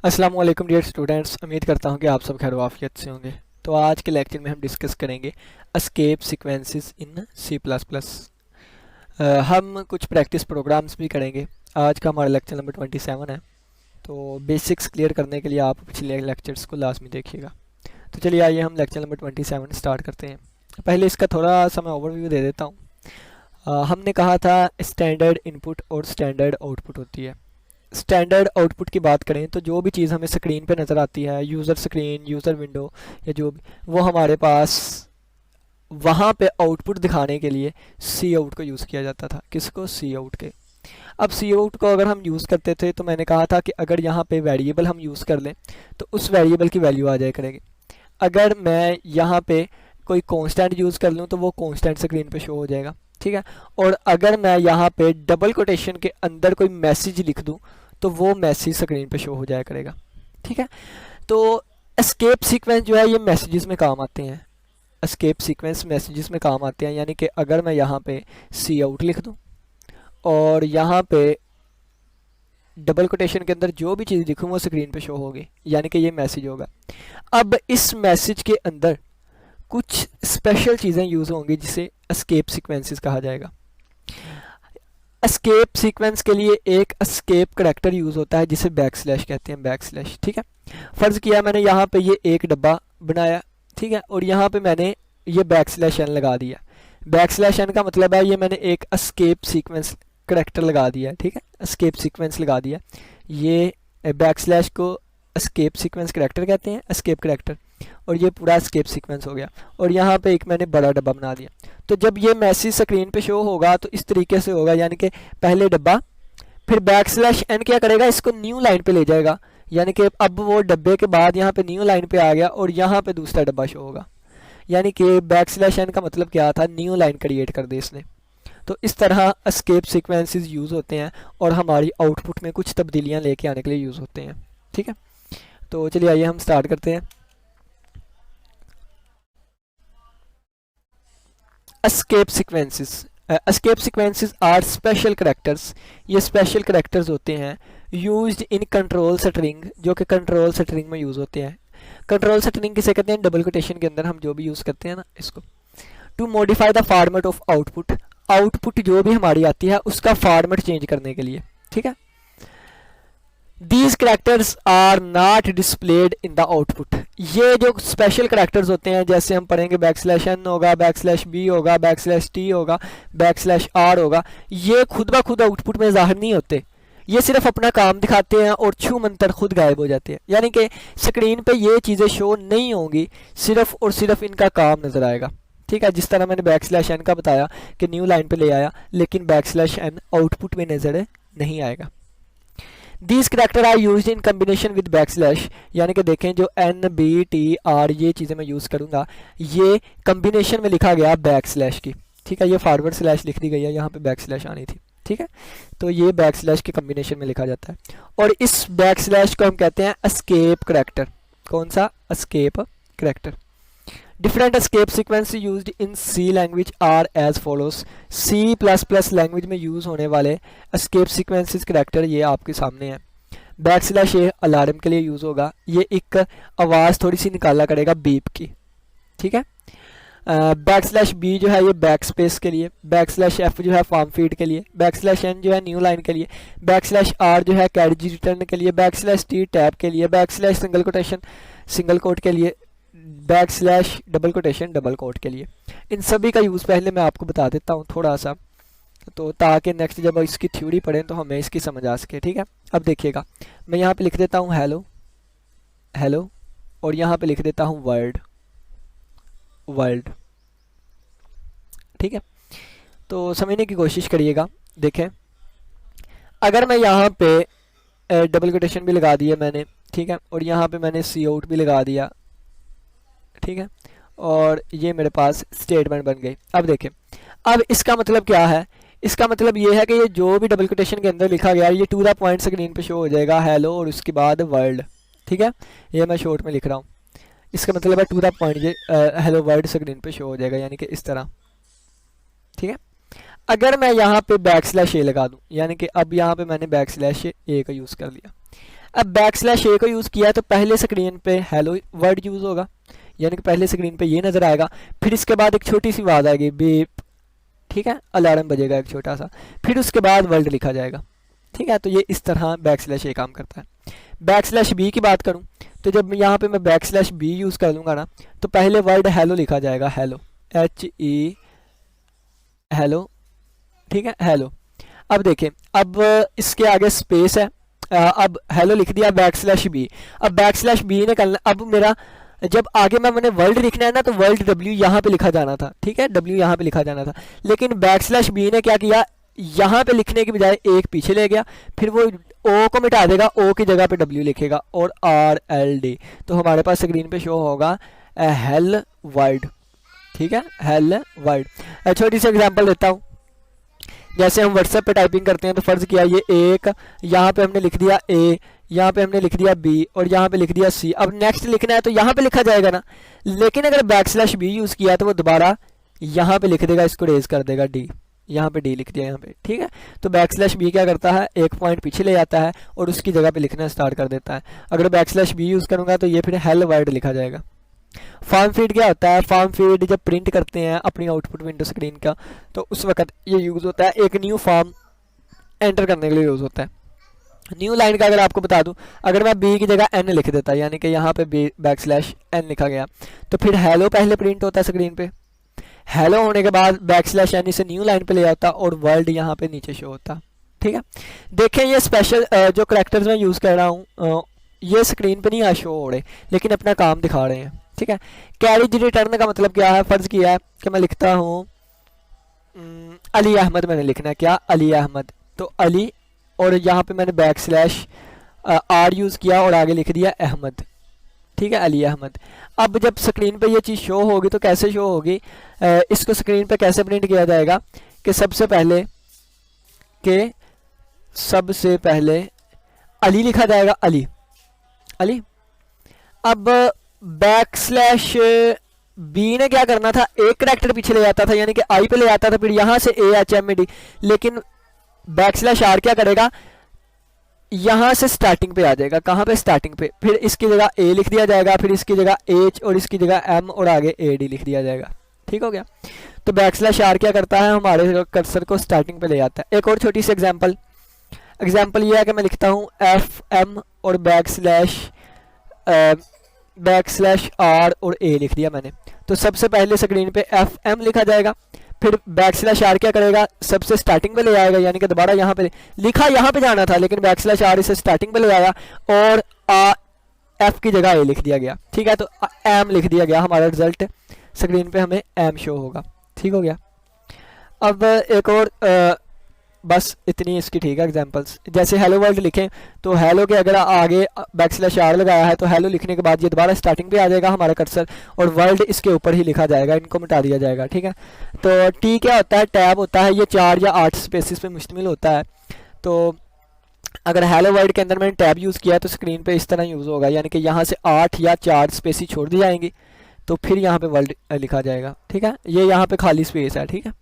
अस्सलाम वालेकुम dear students, उम्मीद करता हूँ कि आप सब खैर वाफियत से होंगे। तो आज के लेक्चर में हम डिस्कस करेंगे एस्केप सीक्वेंसेस इन सी प्लस प्लस। हम कुछ प्रैक्टिस प्रोग्राम्स भी करेंगे। आज का हमारा लेक्चर नंबर 27 है। तो बेसिक्स क्लियर करने के लिए आप पिछले लेक्चर्स को लाजमी देखिएगा। तो चलिए आइए हम लेक्चर नंबर 27 स्टार्ट करते हैं। पहले इसका थोड़ा सा मैं ओवरव्यू दे देता हूँ। हमने कहा था स्टैंडर्ड इनपुट और स्टैंडर्ड आउटपुट होती है। स्टैंडर्ड आउटपुट की बात करें तो जो भी चीज़ हमें स्क्रीन पे नज़र आती है, यूज़र स्क्रीन, यूज़र विंडो या जो भी, वो हमारे पास वहाँ पे आउटपुट दिखाने के लिए सी आउट को यूज़ किया जाता था। किसको? सी आउट के। अब सी आउट को अगर हम यूज़ करते थे तो मैंने कहा था कि अगर यहाँ पे वेरिएबल हम यूज़ कर लें तो उस वेरिएबल की वैल्यू आ जाया करेगी। अगर मैं यहाँ पे कोई कांस्टेंट यूज़ कर लूँ तो वो कांस्टेंट स्क्रीन पे शो हो जाएगा, ठीक है। और अगर मैं यहाँ पे डबल कोटेशन के अंदर कोई मैसेज लिख दूँ तो वो मैसेज स्क्रीन पे शो हो जाया करेगा, ठीक है। तो एस्केप सीक्वेंस जो है ये मैसेजेस में काम आते हैं। एस्केप सीक्वेंस मैसेजेस में काम आते हैं, यानी कि अगर मैं यहाँ पे सी आउट लिख दूँ और यहाँ पे डबल कोटेशन के अंदर जो भी चीज़ लिखूँ वो स्क्रीन पे शो होगी, यानी कि ये मैसेज होगा। अब इस मैसेज के अंदर कुछ स्पेशल चीज़ें यूज़ होंगी जिसे एस्केप सीक्वेंसेस कहा जाएगा। एस्केप सीक्वेंस के लिए एक एस्केप करैक्टर यूज़ होता है जिसे बैक स्लैश कहते हैं, बैक स्लैश, ठीक है। फ़र्ज़ किया मैंने यहाँ पे ये एक डब्बा बनाया, ठीक है, और यहाँ पे मैंने ये बैक स्लैश एन लगा दिया। बैक स्लैश एन का मतलब है ये मैंने एक एस्केप सीक्वेंस करैक्टर लगा दिया, ठीक है, एस्केप सीक्वेंस लगा दिया। ये बैक स्लैश को एस्केप सीक्वेंस करैक्टर कहते हैं, एस्केप करैक्टर, और ये पूरा एस्केप सीक्वेंस हो गया। और यहाँ पे एक मैंने बड़ा डब्बा बना दिया। तो जब ये मैसेज स्क्रीन पे शो होगा तो इस तरीके से होगा, यानी कि पहले डब्बा, फिर बैक स्लैश एन क्या करेगा, इसको न्यू लाइन पे ले जाएगा, यानी कि अब वो डब्बे के बाद यहाँ पे न्यू लाइन पे आ गया और यहाँ पे दूसरा डब्बा शो होगा। यानी कि बैक स्लैश एन का मतलब क्या था, न्यू लाइन क्रिएट कर दे इसने। तो इस तरह एस्केप सीक्वेंसेस यूज़ होते हैं और हमारी आउटपुट में कुछ तब्दीलियाँ लेके आने के लिए यूज़ होते हैं, ठीक है। तो चलिए आइए हम स्टार्ट करते हैं। Escape sequences. Escape sequences are special characters. ये स्पेशल करैक्टर्स होते हैं यूज्ड इन कंट्रोल स्ट्रिंग, जो कि कंट्रोल स्ट्रिंग में यूज़ होते हैं। कंट्रोल स्ट्रिंग किसे कहते हैं? डबल कोटेशन के अंदर हम जो भी यूज़ करते हैं ना इसको। To modify the format of output, output जो भी हमारी आती है उसका फॉर्मेट चेंज करने के लिए, ठीक है। These characters are not displayed in the output। ये जो स्पेशल करैक्टर्स होते हैं, जैसे हम पढ़ेंगे बैक स्लैश एन होगा, बैक स्लैश बी होगा, बैक स्लैश टी होगा, बैक स्लैश आर होगा, ये खुद ब खुद आउटपुट में ज़ाहिर नहीं होते। ये सिर्फ अपना काम दिखाते हैं और छू मंतर खुद गायब हो जाते हैं, यानी कि स्क्रीन पे ये चीज़ें शो नहीं होंगी, सिर्फ और सिर्फ इनका काम नज़र आएगा, ठीक है। जिस तरह मैंने बैक स्लैश एन का बताया कि न्यू लाइन पे ले आया, लेकिन बैक स्लैश एन आउटपुट में नज़र नहीं आएगा। These character are used in combination with backslash, यानी कि देखें जो एन बी टी आर ये चीज़ें मैं यूज़ करूँगा, ये कम्बिनेशन में लिखा गया बैक स्लैश की, ठीक है। ये फॉरवर्ड स्लैश लिख दी गई है, यहाँ पे बैक स्लैश आनी थी, ठीक है। तो ये बैक स्लैश के कम्बिनेशन में लिखा जाता है और इस बैक स्लैश को हम कहते हैं एस्केप करैक्टर। कौन सा? Escape character. Different escape sequence used in C language are as follows. C plus plus language में यूज़ होने वाले एस्केप सीक्वेंसेस करैक्टर ये आपके सामने हैं। बैक स्लैश ए अलार्म के लिए यूज़ होगा, ये एक आवाज़ थोड़ी सी निकाला करेगा बीप की, ठीक है। बैक स्लैश बी जो है ये बैक स्पेस के लिए, बैक स्लैश एफ जो है फॉर्म फीड के लिए, बैक स्लैश एन जो है न्यू लाइन के लिए, बैक स्लैश आर जो है कैरेज रिटर्न के लिए, बैक स्लैश टी टैब के लिए, backslash single quotation single quote के लिए, backslash double quotation double quote के लिए। इन सभी का यूज़ पहले मैं आपको बता देता हूँ थोड़ा सा, तो ताकि नेक्स्ट जब इसकी थ्योरी पढ़ें तो हमें इसकी समझ आ सके, ठीक है। अब देखिएगा, मैं यहाँ पे लिख देता हूँ हेलो हेलो और यहाँ पे लिख देता हूँ वर्ल्ड वर्ल्ड, ठीक है। तो समझने की कोशिश करिएगा। देखें, अगर मैं यहाँ पे डबल कोटेशन भी लगा दिया मैंने, ठीक है, और यहाँ पे मैंने सी आउट भी लगा दिया, ठीक है, और ये मेरे पास स्टेटमेंट बन गई। अब देखें, अब इसका मतलब क्या है? इसका मतलब ये है कि ये जो भी डबल कोटेशन के अंदर लिखा गया है ये टू द पॉइंट स्क्रीन पे शो हो जाएगा, हेलो और उसके बाद वर्ल्ड, ठीक है। ये मैं शॉर्ट में लिख रहा हूँ, इसका मतलब है टू द पॉइंट ये हेलो वर्ल्ड स्क्रीन पे शो हो जाएगा, यानी कि इस तरह, ठीक है। अगर मैं यहाँ पे बैक स्लैश ए लगा दूँ, यानी कि अब यहाँ पे मैंने बैक स्लैश ए का यूज़ कर लिया, अब बैक स्लैश ए को यूज़ किया तो पहले स्क्रीन पे हेलो वर्ड यूज़ होगा, यानी कि पहले स्क्रीन पे ये नज़र आएगा, फिर इसके बाद एक छोटी सी आवाज़ आएगी बीप, ठीक है, अलार्म बजेगा एक छोटा सा, फिर उसके बाद वर्ड लिखा जाएगा, ठीक है। तो ये इस तरह बैक स्लैश ए काम करता है। बैक स्लैश बी की बात करूँ तो जब यहाँ पे मैं बैक स्लैश बी यूज़ कर लूँगा ना, तो पहले वर्ड हेलो लिखा जाएगा, हेलो, HE, हेलो, ठीक है, हेलो। अब देखें, अब इसके आगे स्पेस है, अब हेलो लिख दिया बैक स्लैश बी। अब बैक स्लैश बी ने करना, अब मेरा जब आगे मैंने वर्ल्ड लिखना है ना, तो वर्ल्ड W यहाँ पे लिखा जाना था, ठीक है, W यहाँ पे लिखा जाना था, लेकिन बैक स्लैश बी ने क्या किया, यहाँ पे लिखने की बजाय एक पीछे ले गया, फिर वो O को मिटा देगा, O की जगह पे W लिखेगा और RLD, तो हमारे पास स्क्रीन पे शो होगा हेल वर्ड, ठीक है, हेल वर्ड। छोटी सी एग्जांपल देता हूँ, जैसे हम व्हाट्सएप पे टाइपिंग करते हैं तो फ़र्ज़ किया ये एक, यहाँ पे हमने लिख दिया A, यहाँ पे हमने लिख दिया B और यहाँ पे लिख दिया C। अब नेक्स्ट लिखना है तो यहाँ पे लिखा जाएगा ना, लेकिन अगर बैक स्लैश B यूज़ किया तो वो दोबारा यहाँ पे लिख देगा, इसको रेज कर देगा D, यहाँ पे D लिख दिया यहाँ पे, ठीक है। तो बैक स्लैश B क्या करता है, एक पॉइंट पीछे ले जाता है और उसकी जगह पे लिखना स्टार्ट कर देता है। अगर बैक स्लैश B यूज़ करूँगा तो ये फिर हेल वर्ड लिखा जाएगा। फॉर्म फीड क्या होता है, फॉर्म फीड जब प्रिंट करते हैं अपनी आउटपुट विंडो स्क्रीन का, तो उस वक्त ये यूज़ होता है, एक न्यू फॉर्म एंटर करने के लिए यूज़ होता है। न्यू लाइन का अगर आपको बता दूं, अगर मैं B की जगह N लिख देता, यानी कि यहाँ पे बैक स्लैश N लिखा गया, तो फिर हेलो पहले प्रिंट होता है स्क्रीन पे, हेलो होने के बाद बैक स्लैश N इसे न्यू लाइन पे ले आता और वर्ल्ड यहाँ पे नीचे शो होता, ठीक है। देखें ये स्पेशल जो करैक्टर्स मैं यूज़ कर रहा हूँ ये स्क्रीन पे नहीं शो हो रहे, लेकिन अपना काम दिखा रहे हैं, ठीक है। कैरेज रिटर्न का मतलब क्या है, फ़र्ज़ किया है कि मैं लिखता हूँ अली अहमद, मैंने लिखना है क्या, अली अहमद, तो अली और यहाँ पे मैंने बैक स्लैश R यूज़ किया और आगे लिख दिया अहमद, ठीक है, अली अहमद। अब जब स्क्रीन पे ये चीज़ शो होगी तो कैसे शो होगी, इसको स्क्रीन पे कैसे प्रिंट किया जाएगा कि सबसे पहले अली लिखा जाएगा, अली अली। अब बैक स्लैश बी ने क्या करना था, एक करैक्टर पीछे ले जाता था, यानी कि आई पे ले जाता था, फिर यहाँ से AHMED, लेकिन बैक स्लैश R क्या करेगा, यहाँ से स्टार्टिंग पे आ जाएगा, कहाँ पे, स्टार्टिंग पे, फिर इसकी जगह A लिख दिया जाएगा, फिर इसकी जगह H और इसकी जगह M और आगे AD लिख दिया जाएगा, ठीक हो गया। तो बैक स्लैश R क्या करता है, हमारे कर्सर को स्टार्टिंग पे ले जाता है। एक और छोटी सी एग्जाम्पल ये है कि मैं लिखता हूँ FM और बैक स्लैश R और A लिख दिया मैंने, तो सबसे पहले स्क्रीन पे FM लिखा जाएगा, फिर बैक स्लैश R क्या करेगा, सबसे स्टार्टिंग पे ले आएगा, यानी कि दोबारा यहाँ पे लिखा यहाँ पे जाना था, लेकिन बैक स्लैश R इसे स्टार्टिंग पे ले आया और F की जगह A लिख दिया गया, ठीक है। तो M लिख दिया गया, हमारा रिजल्ट स्क्रीन पे हमें M शो होगा, ठीक हो गया। अब एक और बस इतनी इसकी, ठीक है, एग्जांपल्स, जैसे हेलो वर्ल्ड लिखें तो हेलो के अगर आगे बैक स्लैश R लगाया है तो हेलो लिखने के बाद ये दोबारा स्टार्टिंग पे आ जाएगा हमारा कर्सर और वर्ल्ड इसके ऊपर ही लिखा जाएगा, इनको मिटा दिया जाएगा, ठीक है। तो T क्या होता है, टैब होता है, ये 4 या 8 स्पेसिस पे मुश्तमिल होता है। तो अगर हेलो वर्ल्ड के अंदर मैंने टैब यूज़ किया तो स्क्रीन पे इस तरह यूज़ होगा, यानी कि यहाँ से 8 या 4 स्पेसिस छोड़ दी जाएंगी, तो फिर यहाँ पे वर्ल्ड लिखा जाएगा, ठीक है। ये यहाँ पे खाली स्पेस है, ठीक है।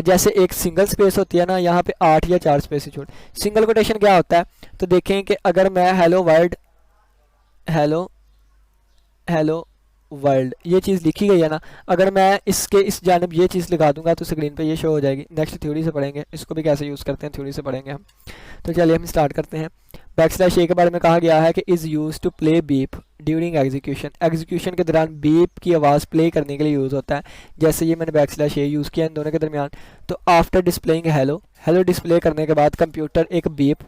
जैसे एक सिंगल स्पेस होती है ना, यहाँ पे 8 या 4 स्पेस छोड़। सिंगल कोटेशन क्या होता है, तो देखें कि अगर मैं हेलो वर्ल्ड ये चीज़ लिखी गई है ना, अगर मैं इसके इस जानब ये चीज़ लगा दूंगा तो स्क्रीन पे ये शो हो जाएगी। नेक्स्ट थ्योरी से पढ़ेंगे, इसको भी कैसे यूज़ करते हैं थ्योरी से पढ़ेंगे हम। तो चलिए हम स्टार्ट करते हैं। बैक स्लैश ए के बारे में कहा गया है कि is use to play beep during execution के दौरान बीप की आवाज़ प्ले करने के लिए यूज़ होता है। जैसे ये मैंने बैक स्लैश ए यूज़ किया इन दोनों के दरमियान। तो आफ्टर डिस्प्लेइंग हेलो डिस्प्ले करने के बाद कंप्यूटर एक बीप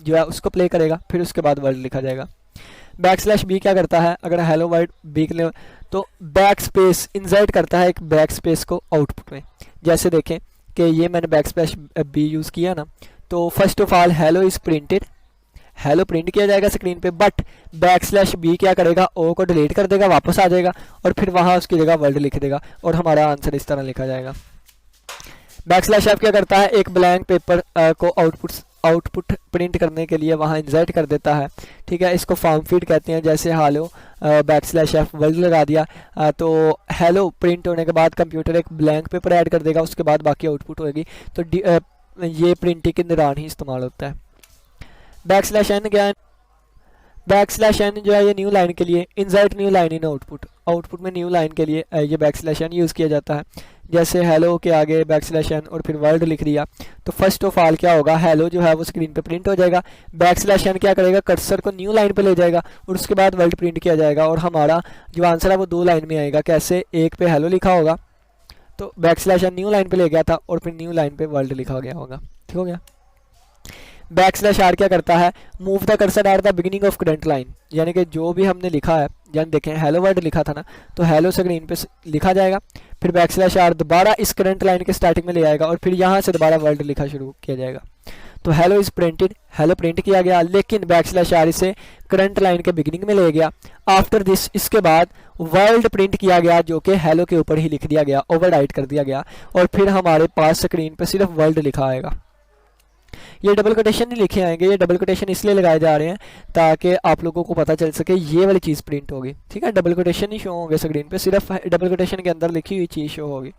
जो है उसको प्ले करेगा, फिर उसके बाद वर्ड लिखा जाएगा। बैक स्लैश बी क्या करता है, अगर हेलो वर्ड बी के लिए तो बैक स्पेस इंसर्ट करता है एक बैक स्पेस को आउटपुट में। जैसे देखें कि ये मैंने बैक स्लैश बी यूज़ किया ना, तो first of all hello is printed, hello print किया जाएगा स्क्रीन पे, बट बैक स्लैश बी क्या करेगा, ओ को डिलीट कर देगा, वापस आ जाएगा और फिर वहाँ उसकी जगह वर्ड लिख देगा और हमारा आंसर इस तरह लिखा जाएगा। बैक स्लैश एफ क्या करता है, एक ब्लैंक पेपर को आउटपुट प्रिंट करने के लिए वहाँ इंसर्ट कर देता है, ठीक है। इसको फॉर्म फीड कहते हैं। जैसे हालो बैक स्लैश एफ वर्ड लगा दिया तो हेलो प्रिंट होने के बाद कंप्यूटर एक ब्लैंक पेपर ऐड कर देगा, उसके बाद बाकी आउटपुट होएगी। तो ये प्रिंटिंग के दौरान ही इस्तेमाल होता है। बैक स्लैश एन क्या है, बैक स्लैश एन जो है ये न्यू लाइन के लिए, insert new line in output, output में न्यू लाइन के लिए ये बैक स्लैश एन यूज़ किया जाता है। जैसे हेलो के आगे बैक स्लैश एन और फिर वर्ल्ड लिख दिया, तो फर्स्ट ऑफ ऑल क्या होगा, हेलो जो है वो स्क्रीन पे प्रिंट हो जाएगा। बैक स्लैश एन क्या करेगा, कर्सर को न्यू लाइन पे ले जाएगा और उसके बाद वर्ल्ड प्रिंट किया जाएगा और हमारा जो आंसर है वो 2 लाइन में आएगा। कैसे, एक पे हेलो लिखा होगा तो backslash n new line पे ले गया था और फिर न्यू लाइन पे वर्ल्ड लिखा गया होगा। ठीक हो गया। बैक स्लैश आर क्या करता है, move the cursor at the beginning of current line, यानी कि जो भी हमने लिखा है, यानी देखें हेलो वर्ड लिखा था ना, तो हेलो स्क्रीन पे लिखा जाएगा, फिर बैक स्लैश आर दोबारा इस करंट लाइन के स्टार्टिंग में ले आएगा और फिर यहाँ से दोबारा वर्ड लिखा शुरू किया जाएगा। तो hello is printed, hello print किया गया, लेकिन बैक स्लैश आर इसे करंट लाइन के बिगिनिंग में ले गया। आफ्टर दिस, इसके बाद वर्ल्ड प्रिंट किया गया जो कि हेलो के ऊपर ही लिख दिया गया, ओवरराइट कर दिया गया और फिर हमारे पास स्क्रीन पे सिर्फ वर्ल्ड लिखा आएगा। ये डबल कोटेशन नहीं लिखे आएंगे, ये डबल कोटेशन इसलिए लगाए जा रहे हैं ताकि आप लोगों को पता चल सके ये वाली चीज़ प्रिंट होगी। ठीक है, डबल कोटेशन नहीं शो होंगे स्क्रीन पे, सिर्फ डबल कोटेशन के अंदर लिखी हुई चीज़ शो होगी।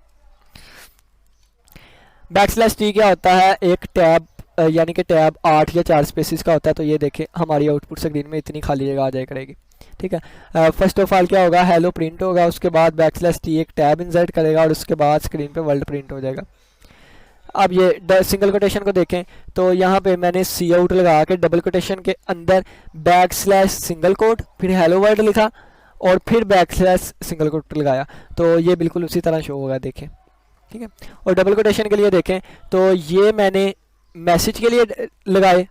बैक स्लैश टी क्या होता है, एक टैब यानी कि टैब 8 या 4 स्पेसिस का होता है। तो ये देखें हमारी आउटपुट स्क्रीन में इतनी खाली जगह आ जाए करेगी। ठीक है, फर्स्ट ऑफ ऑल क्या होगा, हेलो प्रिंट होगा, उसके बाद बैक स्लैश टी एक टैब इंसर्ट करेगा और उसके बाद स्क्रीन पे वर्ल्ड प्रिंट हो जाएगा। अब ये सिंगल कोटेशन को देखें तो यहाँ पे मैंने सी आउट लगा के डबल कोटेशन के अंदर बैक स्लैश सिंगल कोट फिर हेलो वर्ड लिखा और फिर बैक स्लैश सिंगल कोट लगाया, तो ये बिल्कुल उसी तरह शो होगा, देखें। ठीक है, और डबल कोटेशन के लिए देखें तो ये मैंने मैसेज के लिए लगाए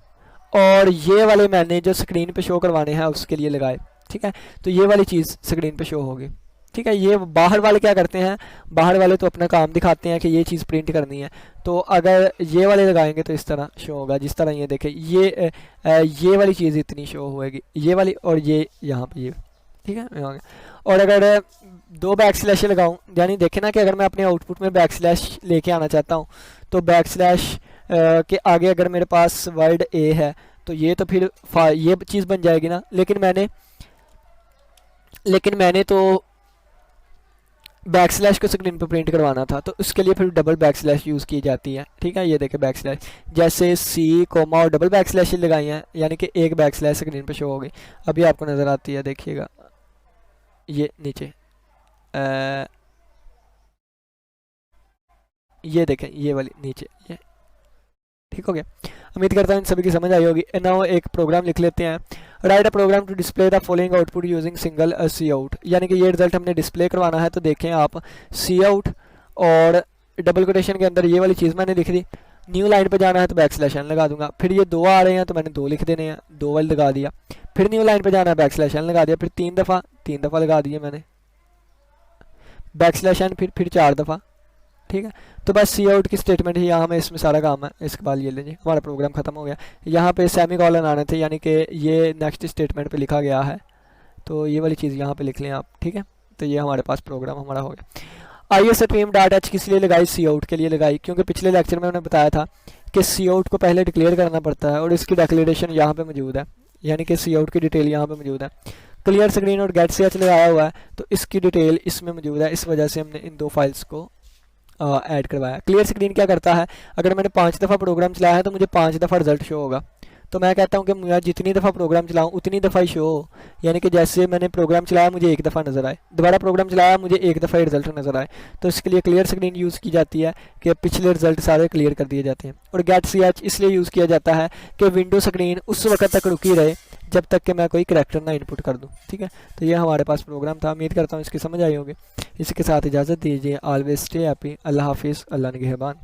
और ये वाले मैंने जो स्क्रीन पे शो करवाने हैं उसके लिए लगाए। ठीक है, तो ये वाली चीज़ स्क्रीन पे शो होगी। ठीक है, ये बाहर वाले क्या करते हैं, बाहर वाले तो अपना काम दिखाते हैं कि ये चीज़ प्रिंट करनी है, तो अगर ये वाले लगाएंगे तो इस तरह शो होगा, जिस तरह ये देखें ये वाली चीज़ इतनी शो होएगी, ये वाली और ये यहाँ पे ये। ठीक है, और अगर 2 बैक स्लैश लगाऊँ, यानी देखें ना कि अगर मैं अपने आउटपुट में बैक स्लैश लेके आना चाहता हूँ तो बैक स्लैश के आगे अगर मेरे पास वर्ड ए है तो ये तो फिर ये चीज़ बन जाएगी ना, लेकिन मैंने तो बैक स्लैश को स्क्रीन पर प्रिंट करवाना था, तो उसके लिए फिर डबल बैक स्लैश यूज़ की जाती है। ठीक है, ये देखें बैक स्लैश, जैसे सी कोमा और डबल बैक स्लैश लगाई हैं, यानी कि एक बैक स्लैश स्क्रीन पे शो हो गई। अभी आपको नज़र आती है, देखिएगा ये नीचे ये देखें ये वाली नीचे ये। ठीक हो गया, उम्मीद करता हूँ इन सभी की समझ आई होगी। नाउ एक प्रोग्राम लिख लेते हैं, write a program to display the following output using single cout, यानी कि ये रिजल्ट हमने डिस्प्ले करवाना है। तो देखें आप सी आउट और डबल कोटेशन के अंदर ये वाली चीज़ मैंने लिख दी, न्यू लाइन पे जाना है तो बैक स्लैश एन लगा दूंगा, फिर ये 2 आ रहे हैं तो मैंने 2 लिख देने हैं, 2 वाले लगा दिया, फिर न्यू लाइन पे जाना है बैक स्लैश एन लगा दिया, फिर 3 दफ़ा लगा दिया मैंने बैक स्लैश एन, फिर 4 दफ़ा। ठीक है, तो बस सी आउट की स्टेटमेंट ही यहाँ में इसमें सारा काम है। इसके बाद ये लीजिए हमारा प्रोग्राम ख़त्म हो गया। यहाँ पे सेमी कॉलन आने थे, यानी कि ये नेक्स्ट स्टेटमेंट पे लिखा गया है, तो ये वाली चीज़ यहाँ पे लिख लें आप। ठीक है, तो ये हमारे पास प्रोग्राम हमारा हो गया। आई स्ट्रीम डॉट एच किस लिए लगाई, सी आउट के लिए लगाई, क्योंकि पिछले लेक्चर में मैंने बताया था कि सी आउट को पहले डिक्लेयर करना पड़ता है और इसकी डिक्लेरेशन यहाँ पे मौजूद है, यानी कि सी आउट की डिटेल यहाँ पे मौजूद है। क्लियर स्क्रीन और गेट सी एच लगाया हुआ है तो इसकी डिटेल इसमें मौजूद है, इस वजह से हमने इन 2 फाइल्स को ऐड करवाया। क्लियर स्क्रीन क्या करता है, अगर मैंने 5 दफ़ा प्रोग्राम चलाया है तो मुझे 5 दफ़ा रिजल्ट शो होगा, तो मैं कहता हूँ कि मुझे जितनी दफ़ा प्रोग्राम चलाऊँ उतनी दफ़ा ही शो हो, यानी कि जैसे मैंने प्रोग्राम चलाया मुझे 1 दफ़ा नज़र आए, दोबारा प्रोग्राम चलाया मुझे 1 दफ़ा ही रिजल्ट नज़र आए, तो इसके लिए क्लियर स्क्रीन यूज़ की जाती है कि पिछले रिजल्ट सारे क्लियर कर दिए जाते हैं। और गेट सी एच इसलिए यूज़ किया जाता है कि विंडो स्क्रीन उस वक्त तक रुकी रहे जब तक कि मैं कोई करैक्टर ना इनपुट कर दूं। ठीक है, तो ये हमारे पास प्रोग्राम था, उम्मीद करता हूँ इसकी समझ आई होगी। इसी के साथ इजाज़त दीजिए, ऑलवेज स्टे हैप्पी, अल्लाह हाफिज़, अल्लाह निगहबान।